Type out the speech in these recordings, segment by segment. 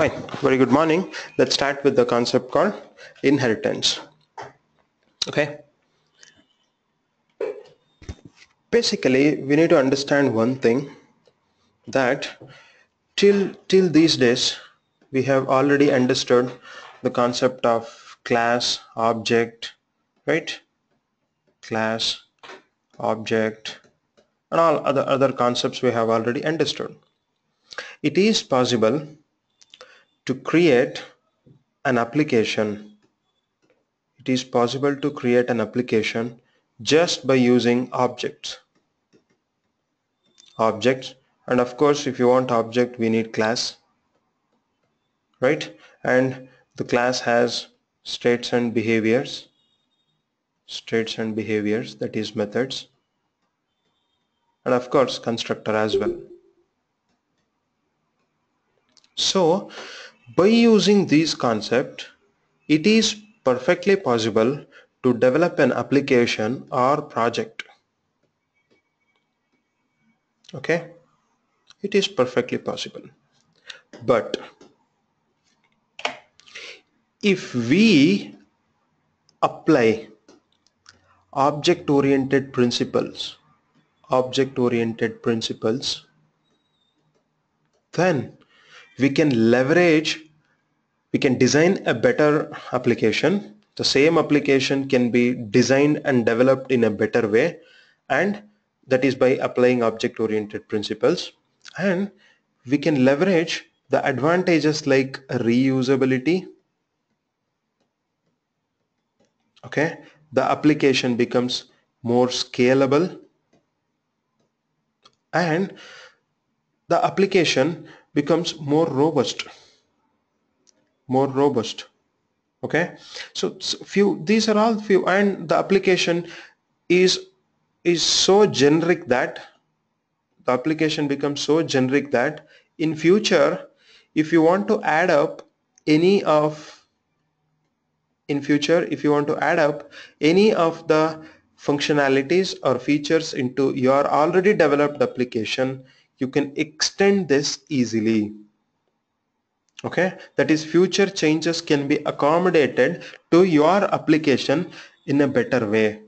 Fine, very good morning. Let's start with the concept called inheritance. Okay. Basically, we need to understand one thing, that till these days we have already understood the concept of class, object, right? Class, object, and all other concepts we have already understood. It is possible to create an application. It is possible to create an application just by using objects. And of course, if you want object, we need class, right? And the class has states and behaviors, that is methods, and of course constructor as well. So by using these concepts, it is perfectly possible to develop an application or project. Okay, it is perfectly possible. But if we apply object-oriented principles, then we can design a better application. The same application can be designed and developed in a better way, and that is by applying object-oriented principles. And we can leverage the advantages like reusability. Okay, the application becomes more scalable, and the application becomes more robust. Okay, so these are all few, and the application is so generic that the application becomes so generic that in future, if you want to add up any of the functionalities or features into your already developed application, you can extend this easily. Okay, that is, future changes can be accommodated to your application in a better way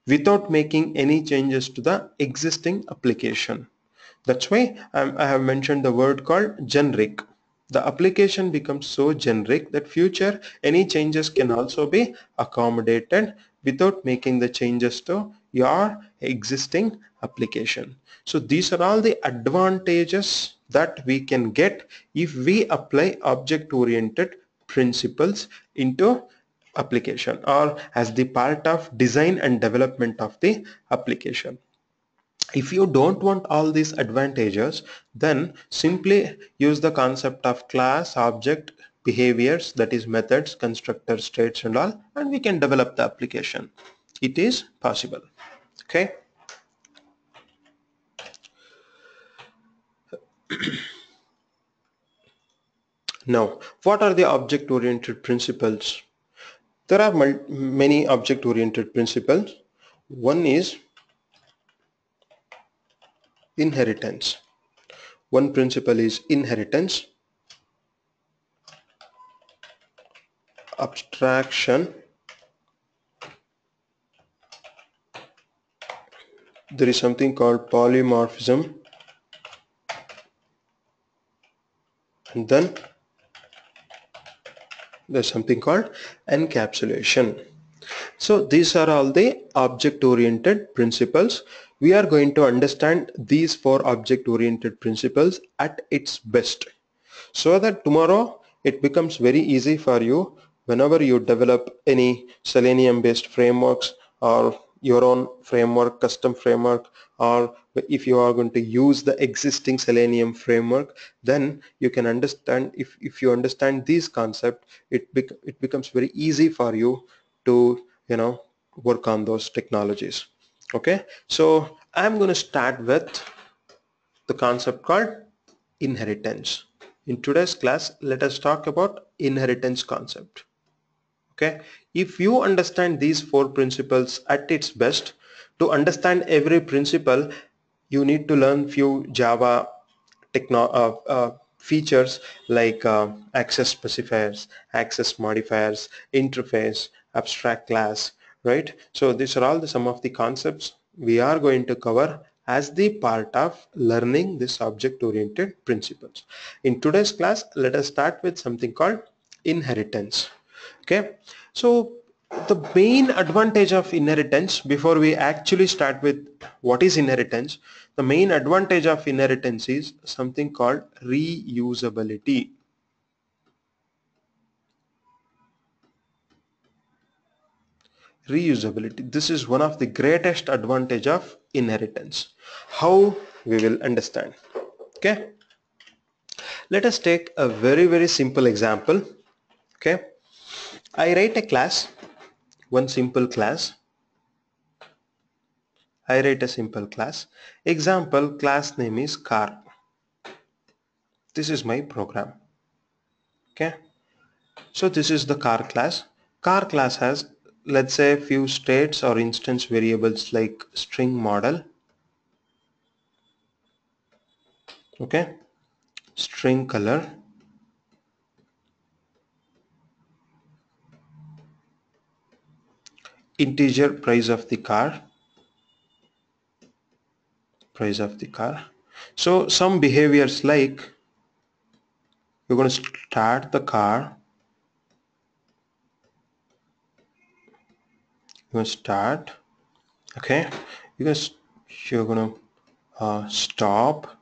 without making any changes to the existing application. That's why I have mentioned the word called generic. The application becomes so generic that future any changes can also be accommodated without making the changes to your existing application. So these are all the advantages that we can get if we apply object-oriented principles into application, or as the part of design and development of the application. If you don't want all these advantages, then simply use the concept of class, object, behaviors, that is methods, constructor, states and all, and we can develop the application. It is possible. Okay. Now, what are the object-oriented principles? There are many object-oriented principles. One is inheritance. One principle is inheritance, abstraction, there is something called polymorphism, and then there's something called encapsulation. So these are all the object-oriented principles. We are going to understand these four object-oriented principles at its best, so that tomorrow it becomes very easy for you whenever you develop any Selenium based frameworks or your own framework, custom framework, or if you are going to use the existing Selenium framework, then you can understand, if you understand these concepts, it becomes very easy for you to work on those technologies. Okay, so I'm going to start with the concept called inheritance. In today's class, let us talk about inheritance concept. Okay, if you understand these four principles at its best, to understand every principle you need to learn few Java features like access specifiers, access modifiers, interface, abstract class, right? So these are all some of the concepts we are going to cover as the part of learning this object-oriented principles. In today's class, let us start with something called inheritance. Okay, so the main advantage of inheritance, before we actually start with what is inheritance, the main advantage of inheritance is something called reusability. Reusability, this is one of the greatest advantage of inheritance. How? We will understand. Okay, let us take a very simple example. Okay, I write a class, one simple class. I write a simple class. Example, class name is car. This is my program. Okay, so this is the car class. Car class has, let's say, few states or instance variables like string model, okay, string color, integer price of the car, price of the car. So some behaviors like you're going to start the car, you're going to start, okay, because you're going to stop,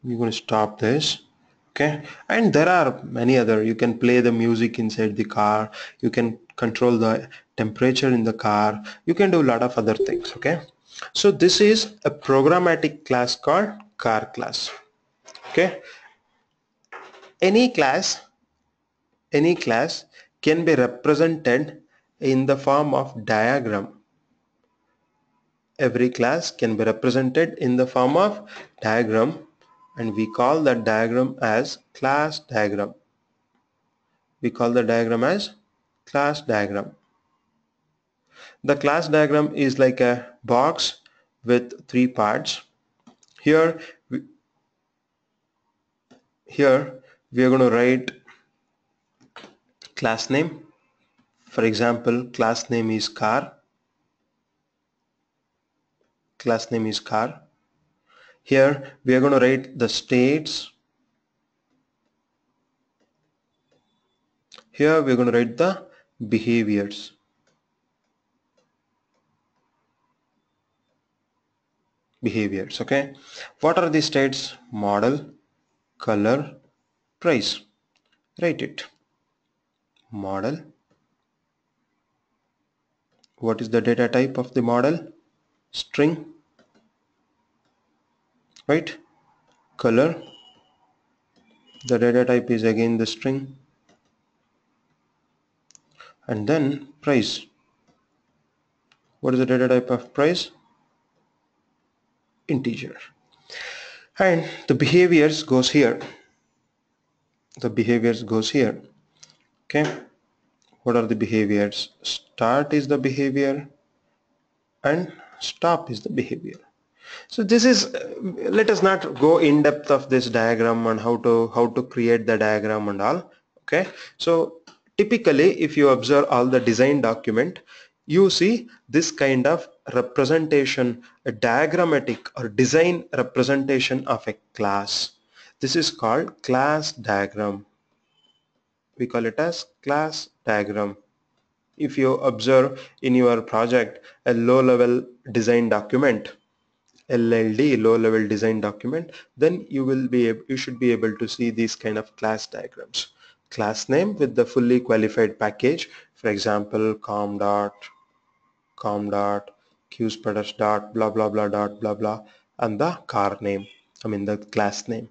you're going to stop this, okay, and there are many other. You can play the music inside the car, you can control the temperature in the car, you can do a lot of other things. Okay, so this is a programmatic class called car class. Okay, any class can be represented in the form of diagram. Every class can be represented in the form of diagram, and we call that diagram as class diagram. We call the diagram as class diagram. The class diagram is like a box with three parts. Here we, here we are going to write class name. For example, class name is car. Class name is car. Here we are going to write the states. Here we are going to write the behaviors. Behaviors, okay. What are the states? Model, color, price. Write it. Model. What is the data type of the model? String, right? Color, the data type is again the string, and then price. What is the data type of price? Integer. And the behaviors goes here. The behaviors goes here. Okay, what are the behaviors? Start is the behavior and stop is the behavior. So this is, let us not go in depth of this diagram and how to create the diagram and all. Okay, so typically if you observe all the design document, you see this kind of representation, a diagrammatic or design representation of a class. This is called class diagram. We call it as class diagram. If you observe in your project a low level design document, LLD, low level design document, then you should be able to see these kind of class diagrams. Class name with the fully qualified package, for example com dot qsputters dot blah blah blah dot blah blah, and the car name, I mean the class name,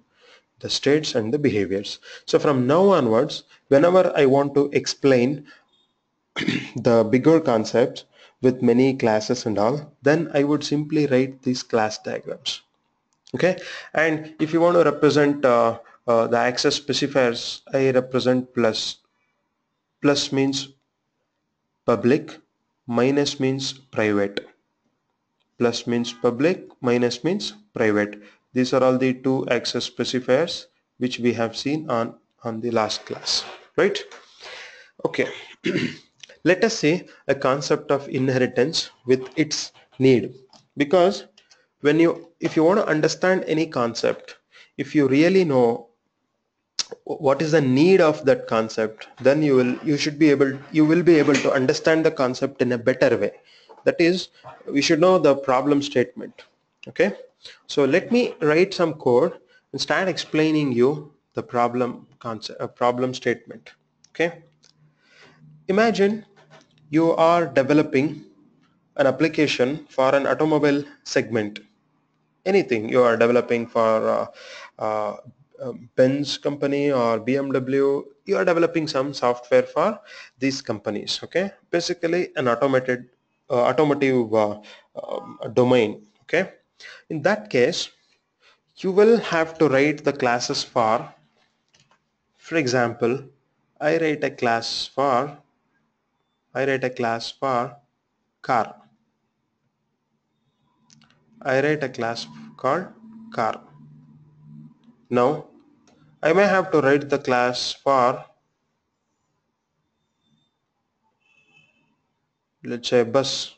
the states and the behaviors. So from now onwards, whenever I want to explain the bigger concepts with many classes and all, then I would simply write these class diagrams. Okay, and if you want to represent the access specifiers, I represent plus. Plus means public, minus means private. Plus means public, minus means private. These are all the two access specifiers which we have seen on the last class, right? Okay. Let us say a concept of inheritance with its need, because if you want to understand any concept, if you really know what is the need of that concept, then you will be able to understand the concept in a better way. That is, we should know the problem statement. Okay, so let me write some code and start explaining you the problem statement. Okay, imagine you are developing an application for an automobile segment. Anything you are developing for uh, Benz company or BMW, you are developing some software for these companies. Okay, basically an automotive domain. Okay, in that case you will have to write the classes for example, I write a class for car. I write a class called car. Now I may have to write the class for, let's say, bus.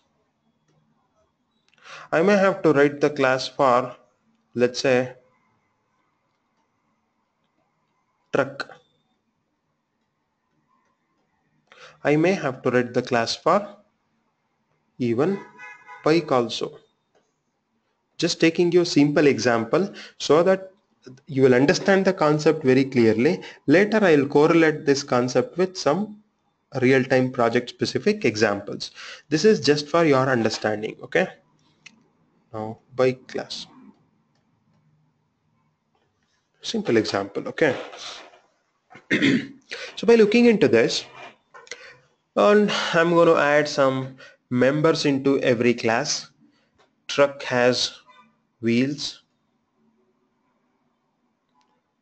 I may have to write the class for, let's say, truck. I may have to write the class for even bike also. Just taking you a simple example so that you will understand the concept very clearly. Later I will correlate this concept with some real-time project specific examples. This is just for your understanding. Okay, now bike class, simple example. Okay, so by looking into this, and I'm going to add some members into every class. Truck has wheels.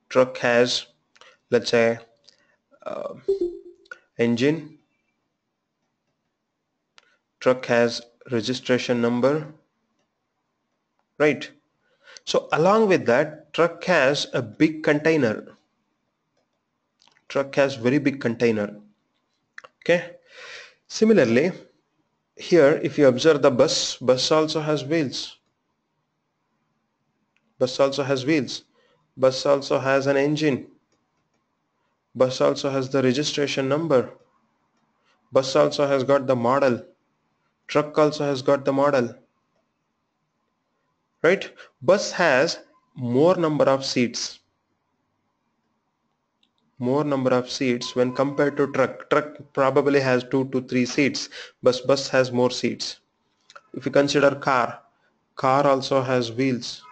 Truck has, let's say, engine. Truck has registration number, right? So along with that, truck has a big container. Truck has very big container. Okay. Similarly, here if you observe the bus also has wheels. Bus also has wheels. Bus also has an engine. Bus also has the registration number. Bus also has got the model. Truck also has got the model. Right? Bus has more number of seats. More number of seats when compared to truck. Truck probably has 2 to 3 seats. Bus has more seats. If you consider car, car also has wheels.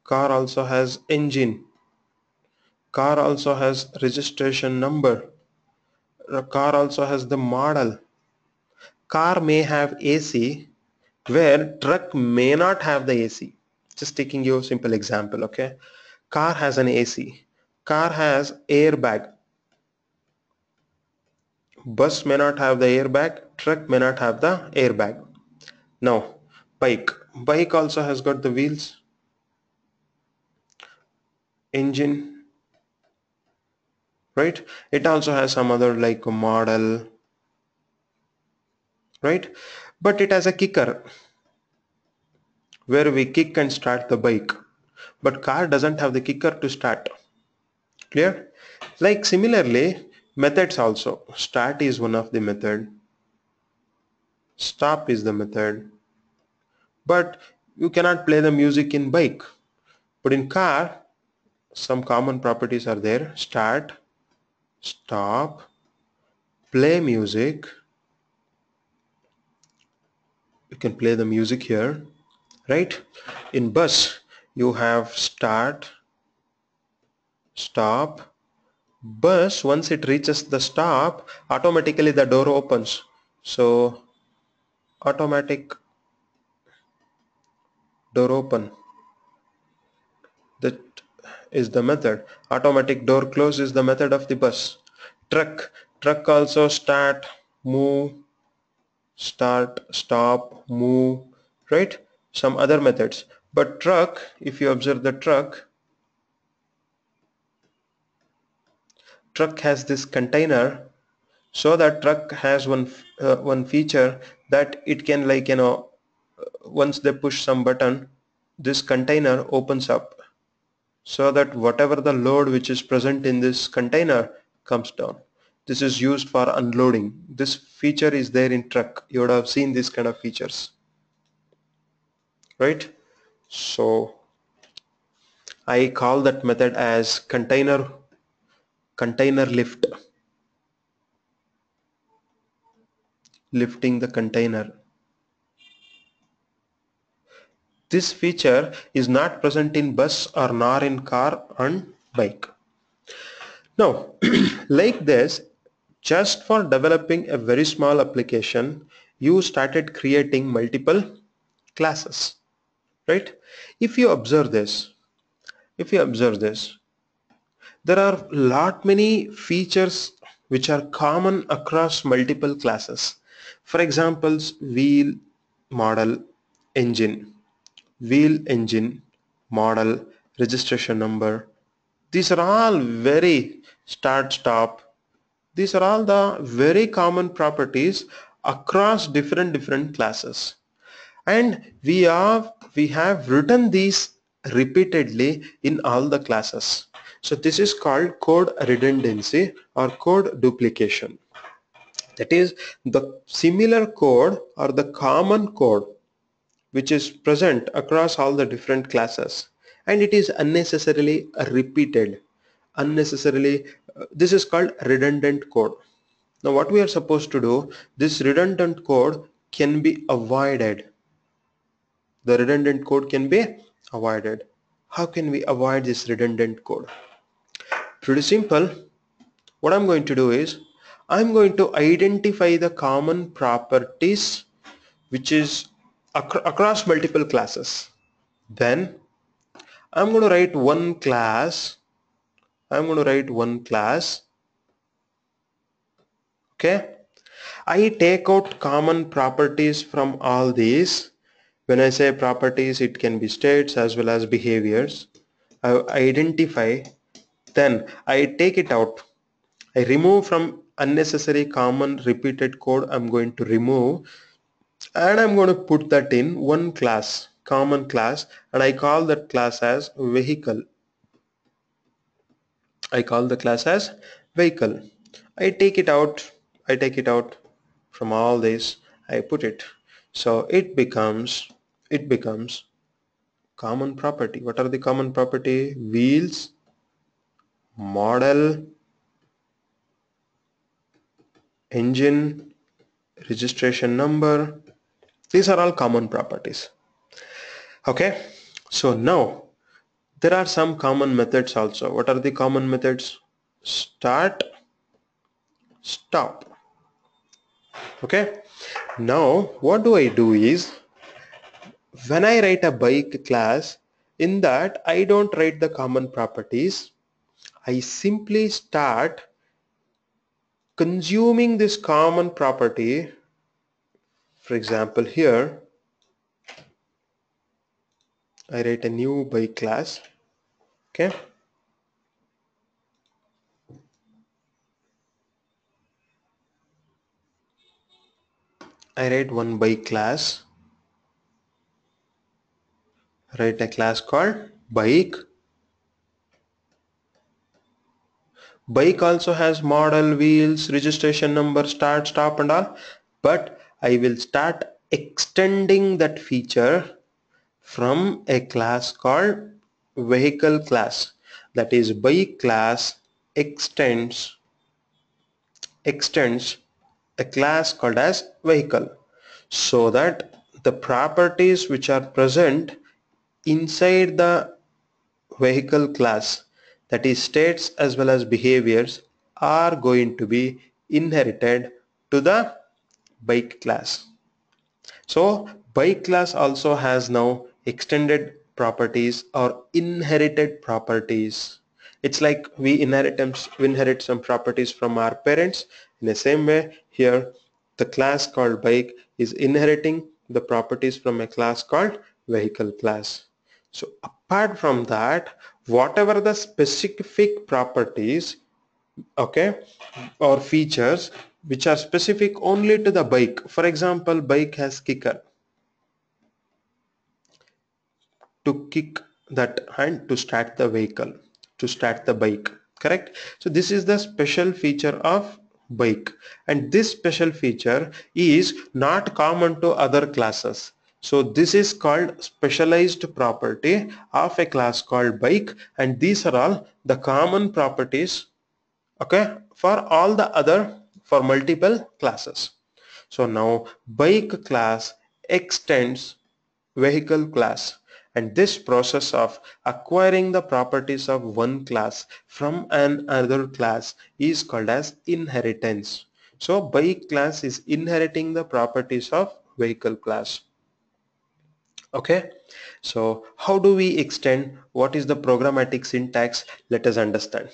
Car also has engine. Car also has registration number. A car also has the model. Car may have AC where truck may not have the AC. Just taking you a simple example, okay? Car has an AC. Car has airbag. Bus may not have the airbag. Truck may not have the airbag. Now, bike. Bike also has got the wheels, engine, right? It also has some other like a model, right? But it has a kicker where we kick and start the bike. But car doesn't have the kicker to start. Clear? Like similarly, methods also. Start is one of the method. Stop is the method. But you cannot play the music in bike. But in car, some common properties are there. Start, stop, play music. You can play the music here, right? In bus, you have start, stop. Bus, once it reaches the stop, automatically the door opens. So automatic door open, that is the method. Automatic door close is the method of the bus. Truck also start, move, start, stop, move, right? Some other methods. But truck, if you observe the truck has this container. So that truck has one feature that it can, like, once they push some button, this container opens up so that whatever the load which is present in this container comes down. This is used for unloading. This feature is there in truck. You would have seen this kind of features, right? So I call that method as container lift, lifting the container. This feature is not present in bus or nor in car and bike. Now, like this, just for developing a very small application, you started creating multiple classes, right? If you observe this, there are lot many features which are common across multiple classes. For examples, wheel, model, engine, model, registration number. These are all very start stop. These are all the very common properties across different classes. And we have written these repeatedly in all the classes. So this is called code redundancy or code duplication. That is the similar code or the common code which is present across all the different classes, and it is unnecessarily repeated, unnecessarily this is called redundant code. Now what we are supposed to do, this redundant code can be avoided. The redundant code can be avoided. How can we avoid this redundant code? Pretty simple. What I'm going to do is I'm going to identify the common properties which is across multiple classes. Then I'm going to write one class. Okay. I take out common properties from all these. When I say properties, it can be states as well as behaviors. I identify, then I take it out. I remove from unnecessary common repeated code. I'm going to remove, and I'm going to put that in one class, common class, and I call that class as vehicle. I call the class as vehicle. I take it out. From all this. I put it. So it becomes common property. What are the common property? Wheels, model, engine, registration number. These are all common properties. Okay. So now there are some common methods also. What are the common methods? Start, stop. Okay. Now what do I do is, when I write a bike class, in that I don't write the common properties. I simply start consuming this common property. For example, here I write a new bike class. Okay. I write one bike class. Write a class called bike. Bike also has model, wheels, registration number, start, stop and all. But I will start extending that feature from a class called vehicle class. That is, bike class extends a class called as vehicle, so that the properties which are present inside the vehicle class, that is states as well as behaviors, are going to be inherited to the bike class. So bike class also has now extended properties or inherited properties. It's like we inherit some properties from our parents. In the same way, here the class called bike is inheriting the properties from a class called vehicle class. So apart from that, whatever the specific properties, okay, or features which are specific only to the bike. For example, bike has kicker, to kick that hand to start the vehicle, to start the bike, correct? So this is the special feature of bike, and this special feature is not common to other classes. So this is called specialized property of a class called bike, and these are all the common properties, okay, for all the other, for multiple classes. So now bike class extends vehicle class, and this process of acquiring the properties of one class from another class is called as inheritance. So bike class is inheriting the properties of vehicle class. Okay, so how do we extend? What is the programmatic syntax? Let us understand.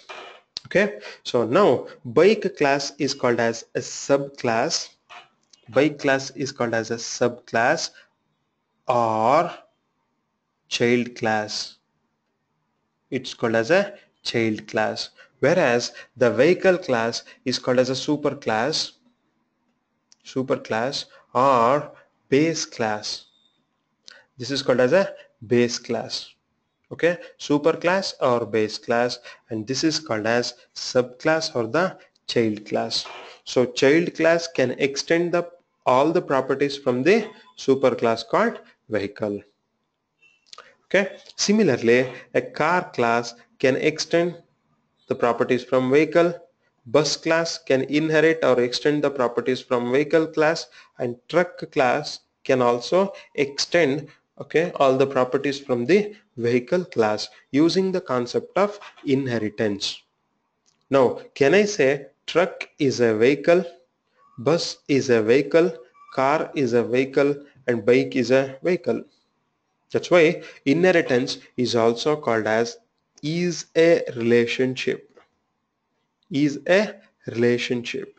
Okay, so now bike class is called as a subclass. Bike class is called as a subclass or child class. It's called as a child class, whereas the vehicle class is called as a superclass or base class. This is called as a base class. Okay, superclass or base class, and this is called as subclass or the child class. So child class can extend the all the properties from the superclass called vehicle. Okay, similarly a car class can extend the properties from vehicle, bus class can inherit or extend the properties from vehicle class, and truck class can also extend, okay, all the properties from the vehicle class using the concept of inheritance. Now can I say truck is a vehicle, bus is a vehicle, car is a vehicle, and bike is a vehicle? That's why inheritance is also called as is a relationship. Is a relationship.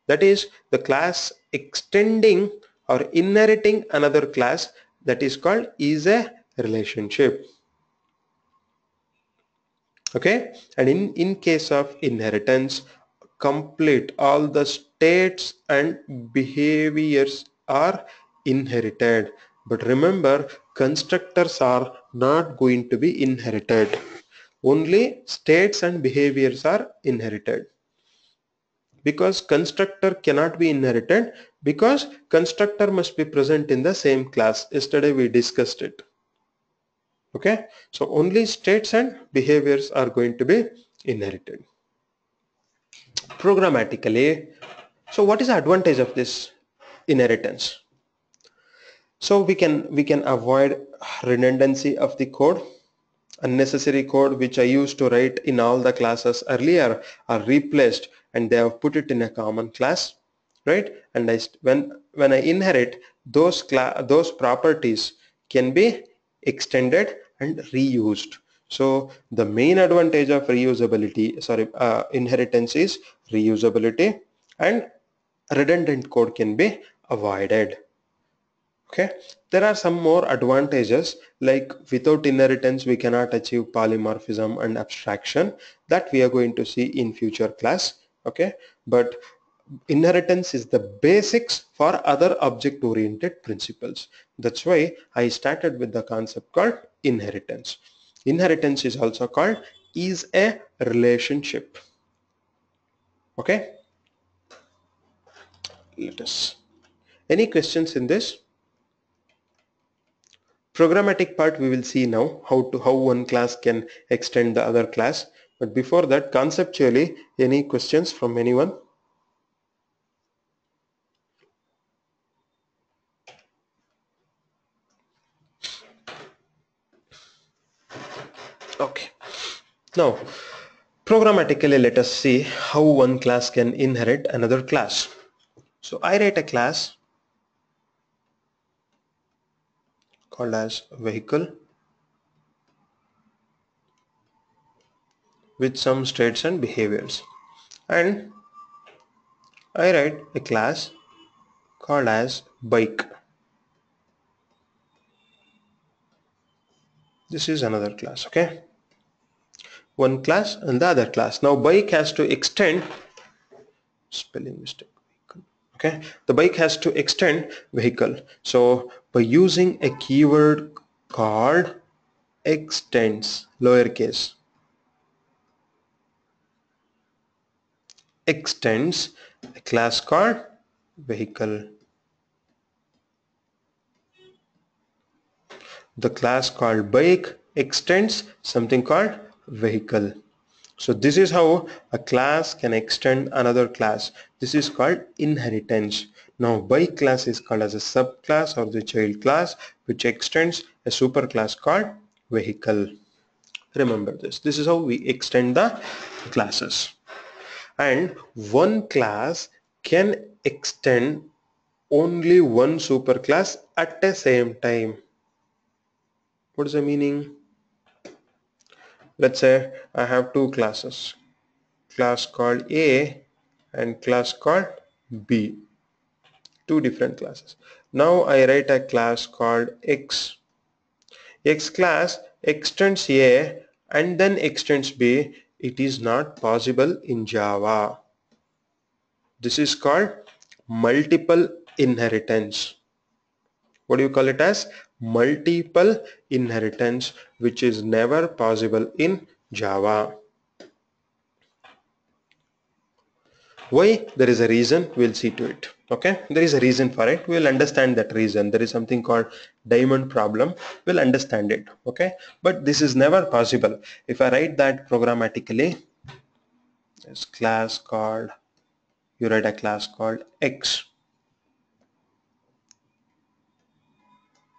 That is the class extending or inheriting another class, that is called is a relationship. Okay, and in case of inheritance, complete all the states and behaviors are inherited. But remember, constructors are not going to be inherited. Only states and behaviors are inherited, because constructor cannot be inherited, because constructor must be present in the same class. Yesterday we discussed it. Okay, so only states and behaviors are going to be inherited programmatically. So what is the advantage of this inheritance? So we can avoid redundancy of the code. Unnecessary code which I used to write in all the classes earlier are replaced, and they have put it in a common class, right? And when I inherit those properties can be extended and reused. So the main advantage of inheritance is reusability, and redundant code can be avoided. Okay, there are some more advantages, like without inheritance we cannot achieve polymorphism and abstraction, that we are going to see in future class. Okay, but inheritance is the basics for other object oriented principles. That's why I started with the concept called inheritance. Inheritance is also called is a relationship. Okay, let us, any questions in this? Programmatic part we will see now, how one class can extend the other class. But before that, conceptually, any questions from anyone? Okay. Now, programmatically, let us see how one class can inherit another class. So I write a class called as vehicle with some states and behaviors, and I write a class called as bike This is another class. Okay, one class and the other class. Now bike has to extend, spelling mistake, vehicle. Okay, the bike has to extend vehicle. So by using a keyword called extends, lowercase, extends, a class called vehicle. The class called bike extends something called vehicle. So this is how a class can extend another class. This is called inheritance. Now bike class is called as a subclass or the child class which extends a superclass called vehicle. Remember this. This is how we extend the classes. And one class can extend only one superclass at the same time. What is the meaning? Let's say I have two classes, class called A and class called B, two different classes. Now I write a class called X. X class extends A and then extends B. It is not possible in Java. This is called multiple inheritance. What do you call it as? Multiple inheritance, which is never possible in Java. Why? There is a reason. We'll see to it. Okay, there is a reason for it. We'll understand that reason. There is something called diamond problem. We'll understand it. Okay, but this is never possible. If I write that programmatically, this class called, you write a class called X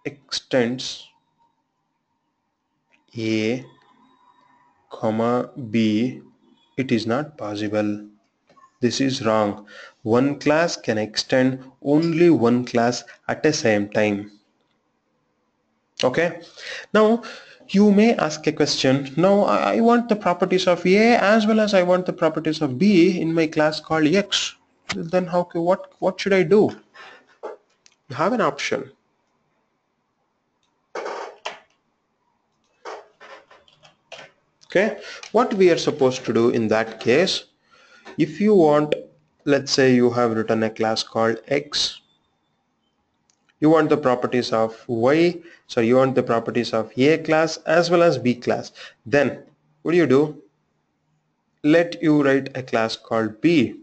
extends A comma B, it is not possible. This is wrong. One class can extend only one class at the same time. Okay, now you may ask a question. Now I want the properties of A as well as I want the properties of B in my class called X. Then what should I do? You have an option. Okay, what we are supposed to do in that case, if you want, let's say you have written a class called X, you want the properties of Y, so you want the properties of A class as well as B class. Then what do? Let you write a class called B.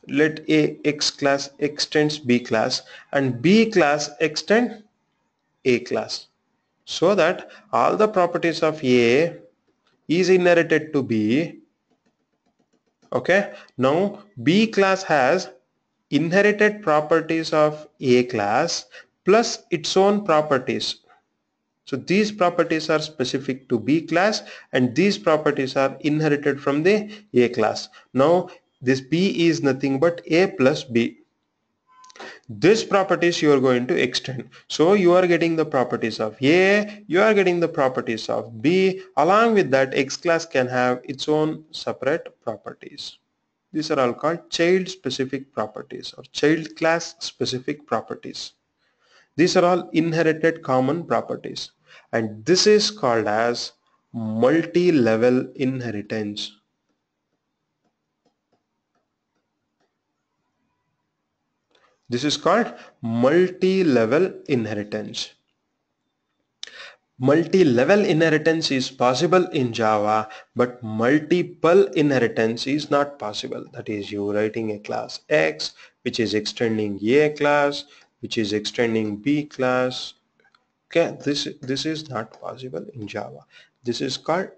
Let A X class extends B class and B class extend A class, so that all the properties of A is inherited to B. Okay, now B class has inherited properties of A class plus its own properties. So these properties are specific to B class and these properties are inherited from the A class. Now this B is nothing but A plus B. This properties you are going to extend. So you are getting the properties of A, you are getting the properties of B. Along with that, X class can have its own separate properties. These are all called child specific properties or child class specific properties. These are all inherited common properties, and this is called as multi-level inheritance. This is called multi-level inheritance. Multi-level inheritance is possible in Java, but multiple inheritance is not possible. That is, you writing a class X which is extending A class, which is extending B class. Okay, this is not possible in Java. This is called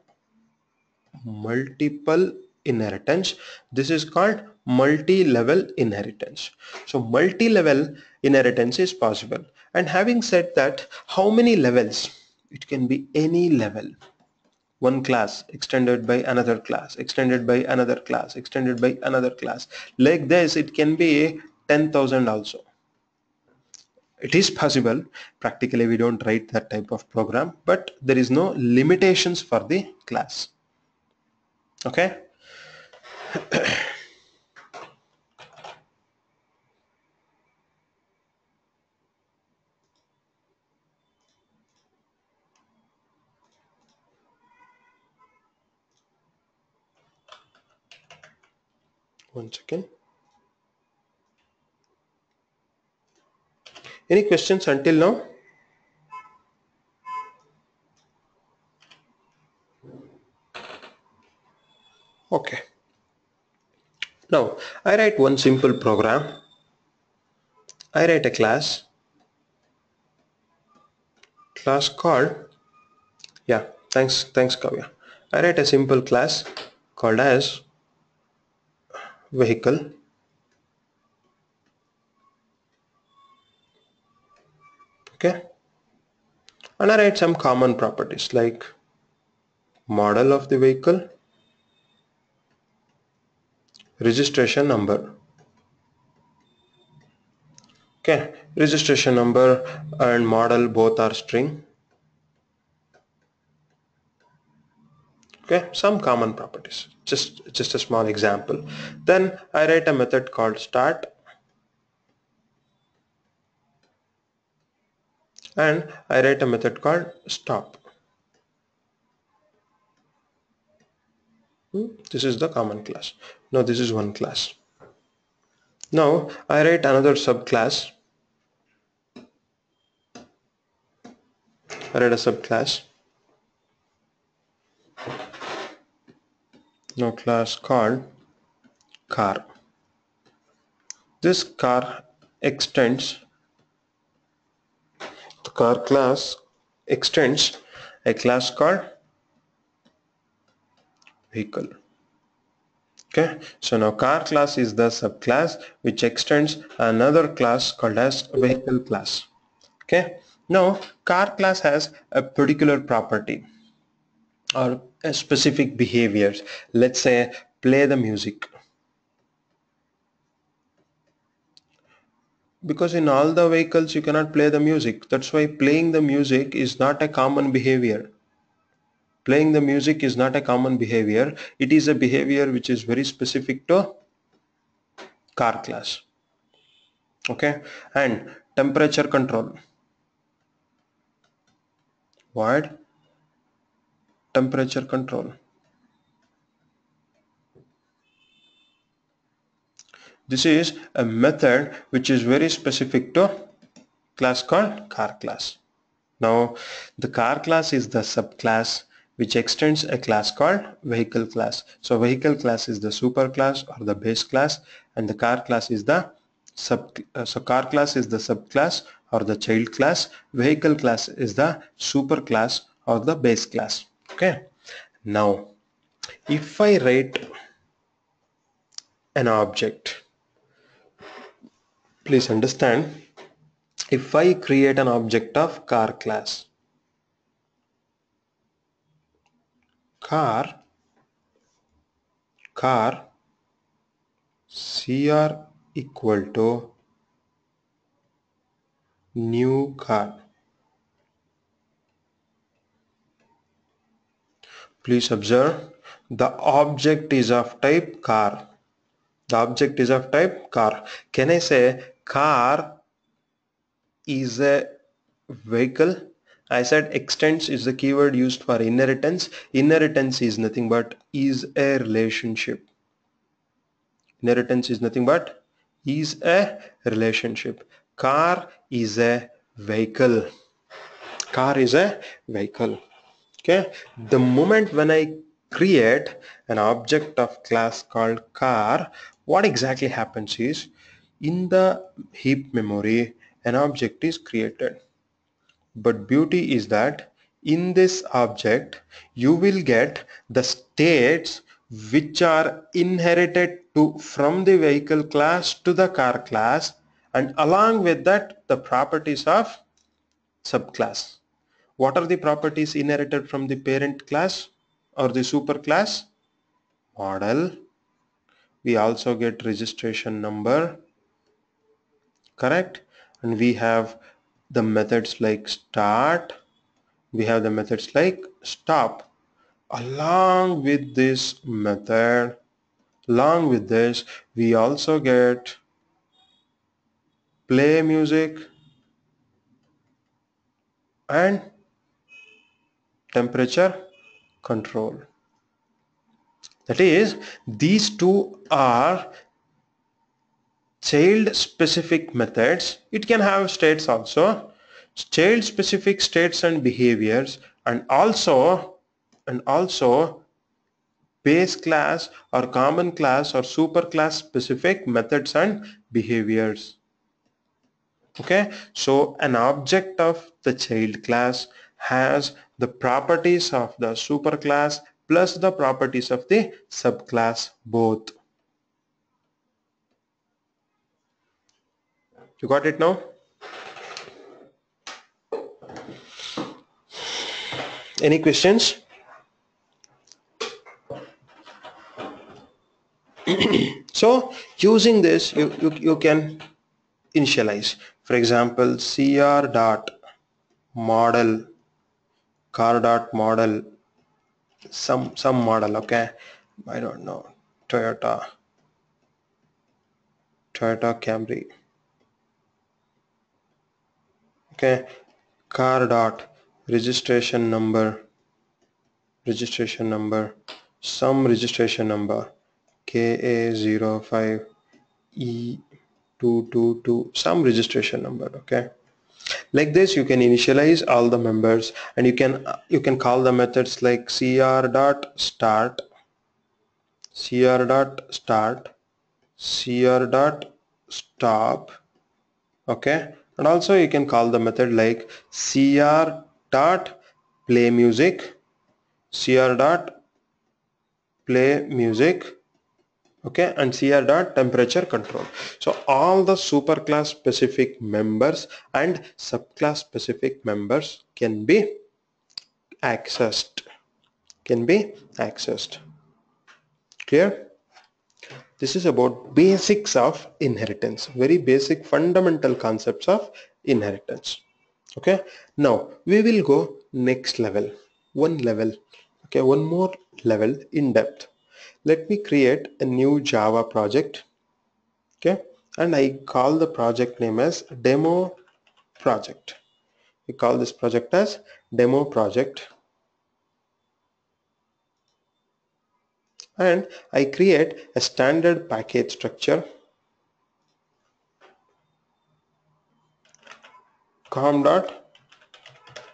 multiple inheritance. This is called multi-level inheritance. So multi-level inheritance is possible. And having said that, how many levels? It can be any level. One class extended by another class, extended by another class, extended by another class. Like this, it can be 10,000 also. It is possible. Practically we don't write that type of program, but there is no limitations for the class. Okay, One second. Any questions until now? Okay. Now I write one simple program. I write a class called, yeah, thanks Kavya. I write a simple class called as vehicle. Okay. And I write some common properties like model of the vehicle, registration number. Okay, registration number and model both are string. Okay, some common properties. Just a small example. Then I write a method called start, and I write a method called stop. This is the common class. Now this is one class. Now I write another subclass. I write a subclass. Now class called car. This car extends, the car class extends a class called vehicle. Okay, so now car class is the subclass which extends another class called as vehicle class. Okay, now car class has a particular property or a specific behavior. Let's say play the music, because in all the vehicles you cannot play the music. That's why playing the music is not a common behavior. Playing the music is not a common behavior. It is a behavior which is very specific to car class. Okay, and temperature control, void temperature control. This is a method which is very specific to class called car class. Now the car class is the subclass which extends a class called vehicle class. So vehicle class is the superclass or the base class, and the car class is the so car class is the subclass or the child class. Vehicle class is the superclass or the base class. Okay. Now if I write an object, please understand, if I create an object of car class, car car cr equal to new car. Please observe, the object is of type car. The object is of type car. Can I say car is a vehicle? I said extends is the keyword used for inheritance. Inheritance is nothing but is a relationship. Inheritance is nothing but is a relationship. Car is a vehicle. Car is a vehicle. Okay, the moment when I create an object of class called car, what exactly happens is in the heap memory an object is created. But beauty is that in this object you will get the states which are inherited from the vehicle class to the car class, and along with that the properties of subclass. What are the properties inherited from the parent class or the superclass? Model. We also get registration number, correct? And we have the methods like start. We have the methods like stop. Along with this method, along with this, we also get play music and temperature control. That is, these two are child specific methods. It can have states also, child specific states and behaviors, and also base class or common class or superclass specific methods and behaviors. Okay, so an object of the child class has the properties of the superclass plus the properties of the subclass both. You got it now? Any questions? So using this, you can initialize. For example, cr dot model, car dot model, some model. Okay, I don't know, Toyota Camry. Okay, car dot registration number, some registration number, KA05E222, some registration number. Okay, like this you can initialize all the members, and you can call the methods like cr dot start, cr dot start, cr dot stop. Okay, and also you can call the method like cr dot play music, cr dot play music. Okay, and cr dot temperature control. So all the superclass specific members and subclass specific members accessed can be accessed. Clear? This is about basics of inheritance, very basic fundamental concepts of inheritance. Okay, now we will go next level, one level. Okay, one more level in depth. Let me create a new Java project. Okay, and I call the project name as demo project. We call this project as demo project, and I create a standard package structure com dot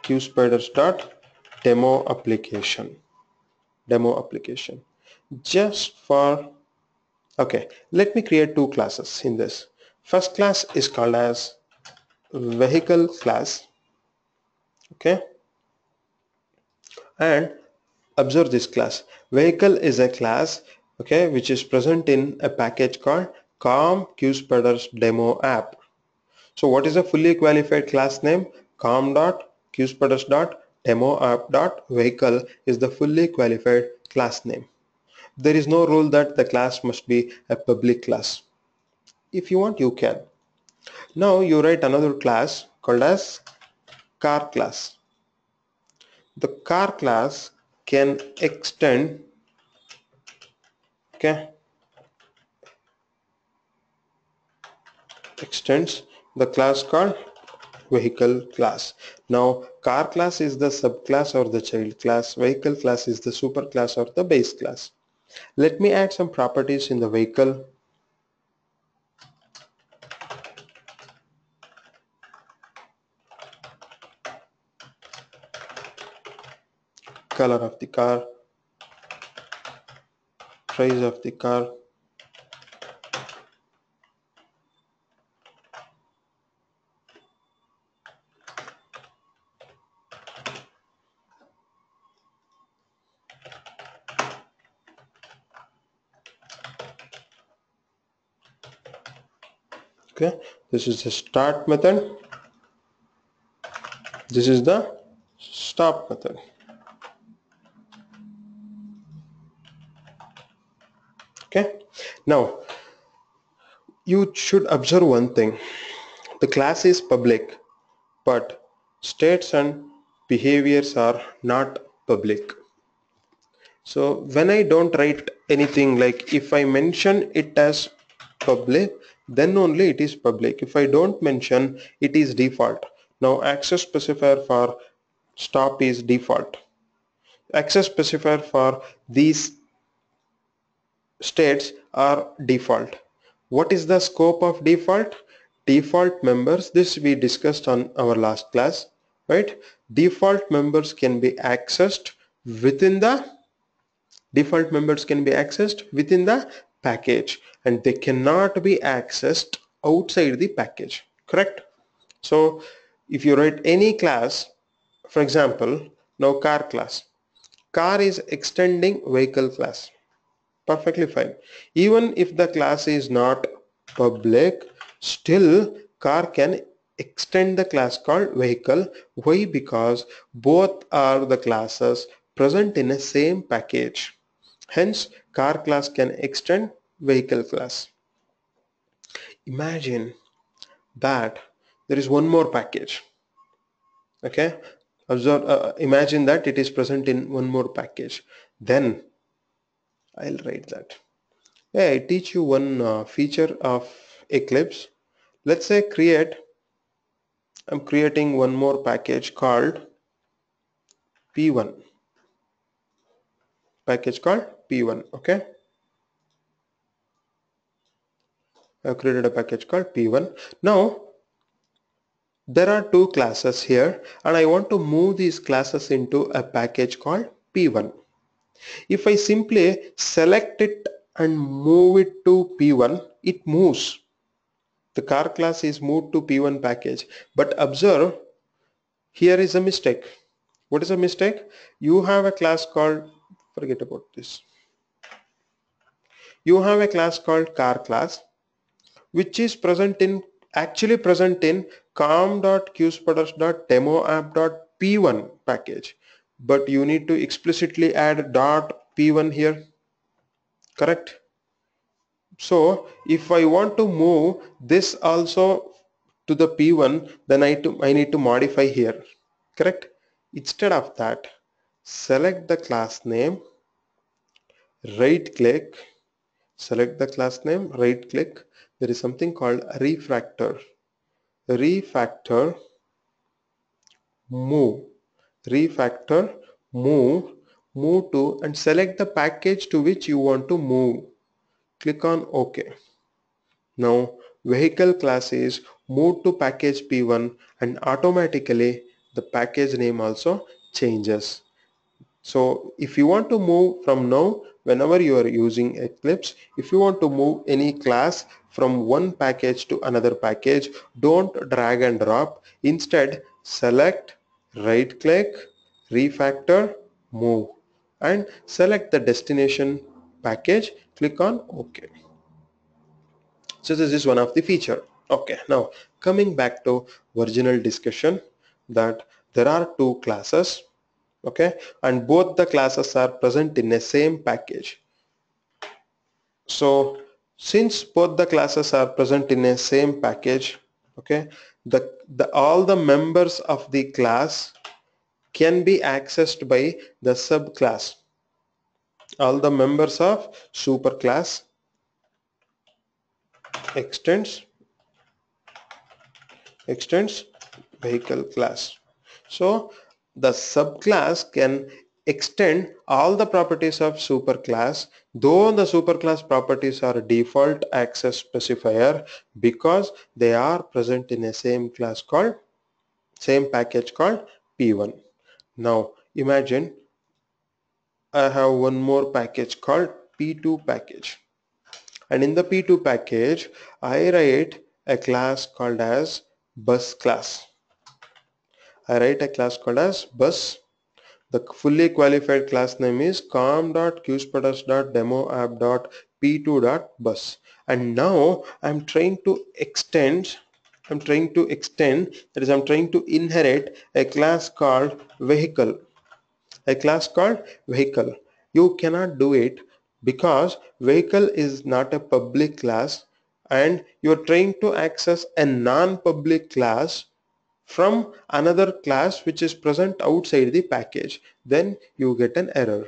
qspiders dot demo application just for. Okay, let me create two classes in this. First class is called as vehicle class. Okay, and observe this class. Vehicle is a class, okay, which is present in a package called com qspiders demo app. So what is a fully qualified class name? Com dot qspiders dot demo app dot vehicle is the fully qualified class name. There is no rule that the class must be a public class. If you want, you can. Now you write another class called as car class. The car class can extends the class called vehicle class. Now car class is the subclass or the child class, vehicle class is the superclass or the base class. Let me add some properties in the vehicle. Color of the car, price of the car, okay. This is the start method, this is the stop method. Okay, now you should observe one thing. The class is public, but states and behaviors are not public. So when I don't write anything, like if I mention it as public, then only it is public. If I don't mention, it is default. Now access specifier for stop is default. Access specifier for these states are default, What is the scope of default? Default members, this we discussed on our last class, right? Default members can be accessed within the default members can be accessed within the package, and they cannot be accessed outside the package, correct? So if you write any class, for example, now car class, car is extending vehicle class, perfectly fine. Even if the class is not public, still car can extend the class called vehicle. Why? Because both are the classes present in a same package. Hence car class can extend vehicle class. Imagine that there is one more package. Okay, imagine that it is present in one more package. Then I'll write that. Yeah, I teach you one feature of Eclipse. Let's say I'm creating one more package called P1. Package called P1. Okay, I've created a package called P1. Now there are two classes here, and I want to move these classes into a package called P1. If I simply select it and move it to P1, it moves. The car class is moved to P1 package. But observe, here is a mistake. What is a mistake? You have a class called, forget about this. You have a class called car class, which is actually present in com.qsputters.demoapp.p1 package. But you need to explicitly add .p1 here, correct? So if I want to move this also to the P1, then I need to modify here, correct? Instead of that, select the class name, right click, select the class name, right click. There is something called refactor. Refactor, move, refactor, move, move to, and select the package to which you want to move. Click on OK. Now vehicle class is moved to package P1, and automatically the package name also changes. So if you want to move from now, whenever you are using Eclipse, if you want to move any class from one package to another package, don't drag and drop. Instead, select, right click, refactor, move, and select the destination package. Click on OK. So this is one of the feature. Okay, now coming back to original discussion, that there are two classes, okay, and both the classes are present in a same package. So since both the classes are present in a same package, okay, the all the members of the class can be accessed by the subclass. All the members of superclass extends vehicle class. So the subclass can extend all the properties of superclass, though the superclass properties are default access specifier, because they are present in a same class called, same package called P1. Now imagine I have one more package called P2 package, and in the P2 package I write a class called as bus class. I write a class called as bus. The fully qualified class name is com.qsputters.demoapp.p2.bus, and now I'm trying to extend, that is I'm trying to inherit a class called vehicle. A class called vehicle. You cannot do it because vehicle is not a public class, and you're trying to access a non-public class from another class which is present outside the package. Then you get an error.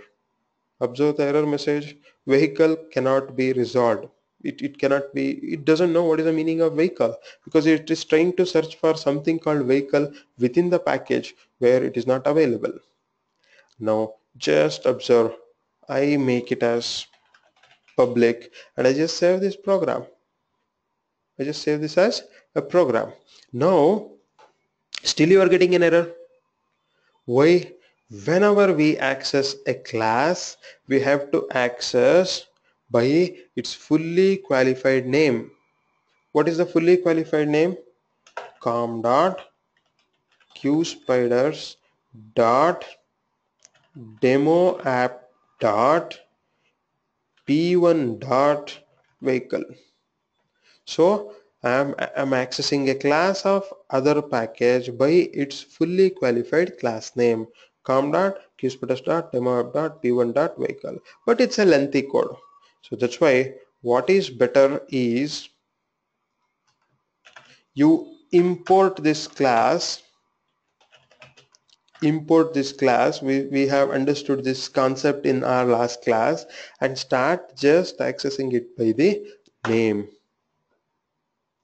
Observe the error message. Vehicle cannot be resolved. It cannot be, it doesn't know what is the meaning of vehicle, because it is trying to search for something called vehicle within the package where it is not available. Now just observe, I make it as public and I just save this program. I just save this as a program. Now still you are getting an error. Why? Whenever we access a class, we have to access by its fully qualified name. What is the fully qualified name? Com dot qspiders dot demo app dot p1 dot vehicle. So I'm accessing a class of other package by its fully qualified class name com.qspiders.demo.p1.vehicle, but it's a lengthy code. So that's why what is better is you import this class. We have understood this concept in our last class, and start just accessing it by the name.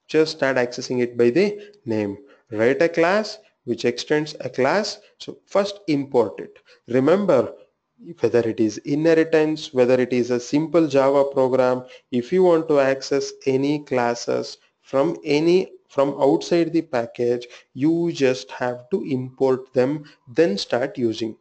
Just start accessing it by the name. Write a class which extends a class. So first import it. Remember, whether it is inheritance, whether it is a simple Java program, if you want to access any classes from outside the package, you just have to import them, then start using.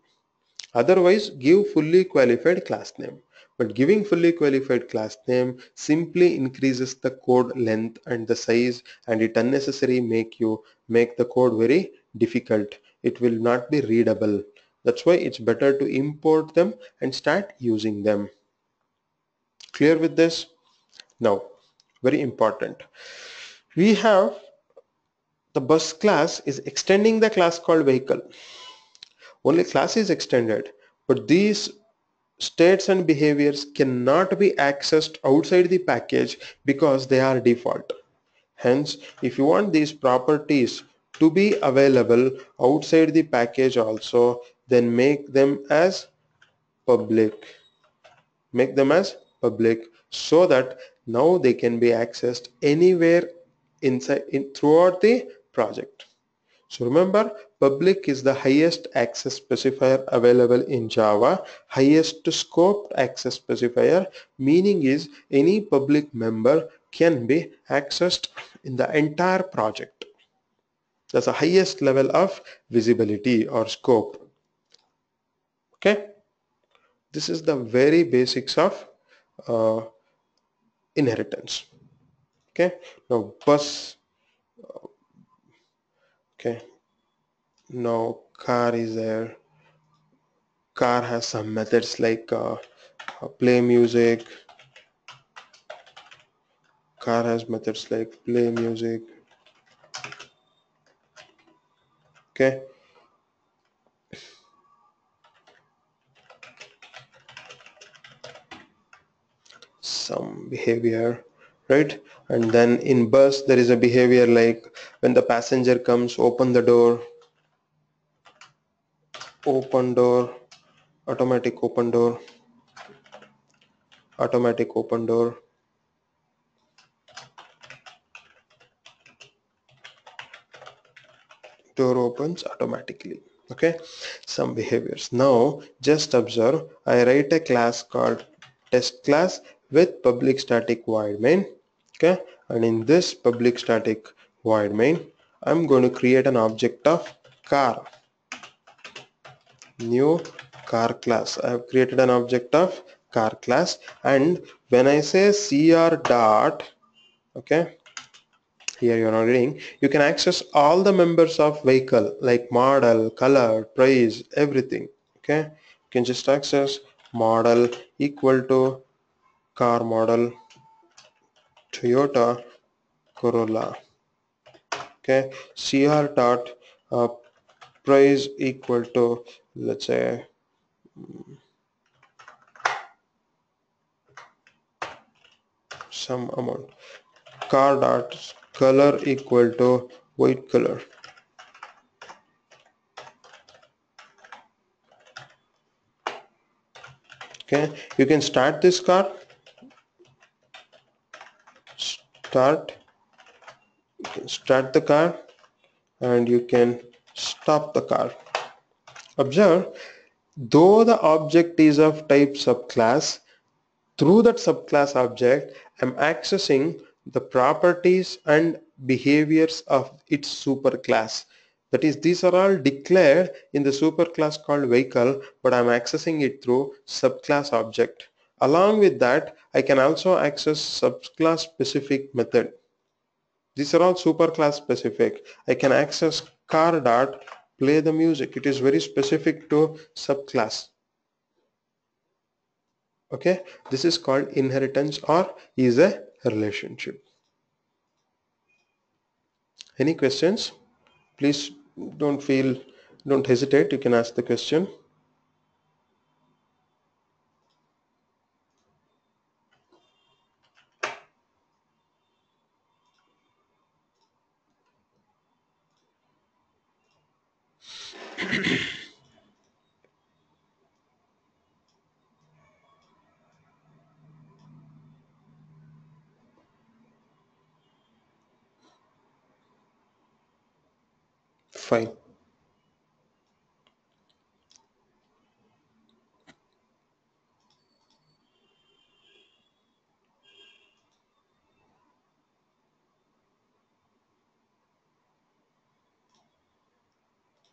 Otherwise, give fully qualified class name. But giving fully qualified class name simply increases the code length and the size, and it unnecessarily make the code very difficult. It will not be readable. That's why it's better to import them and start using them. Clear with this? Now, very important. We have the bus class is extending the class called vehicle. Only class is extended, but these states and behaviors cannot be accessed outside the package because they are default. Hence, if you want these properties to be available outside the package also, then make them as public. Make them as public so that now they can be accessed anywhere throughout the project. So remember, public is the highest access specifier available in Java. Highest scoped access specifier, meaning is any public member can be accessed in the entire project. That's the highest level of visibility or scope. Okay, this is the very basics of uh, inheritance. Okay, now bus. Okay, now car is there. Car has some methods like play music. Car has methods like play music. Okay, some behavior, right? And then in bus there is a behavior like when the passenger comes, open the door, open door, automatic open door, automatic open door. Door opens automatically. Okay, some behaviors. Now just observe, I write a class called test class with public static void main. Okay, and in this public static void main I'm going to create an object of car. New car class. I have created an object of car class, and when I say cr dot, okay, here you are not reading, you can access all the members of vehicle like model, color, price, everything. Okay, you can just access model equal to car model Toyota Corolla. Okay, cr dot price equal to, let's say, some amount. Car dot color equal to white color. Okay, you can start this car, you can start the car, and you can stop the car. Observe, though the object is of type subclass, through that subclass object I'm accessing the properties and behaviors of its superclass. That is, these are all declared in the superclass called vehicle, but I'm accessing it through subclass object. Along with that, I can also access subclass specific method. These are all superclass specific. I can access car dot play the music. It is very specific to subclass. Okay, this is called inheritance or is a relationship. Any questions? Please don't feel, don't hesitate. You can ask the question. Fine.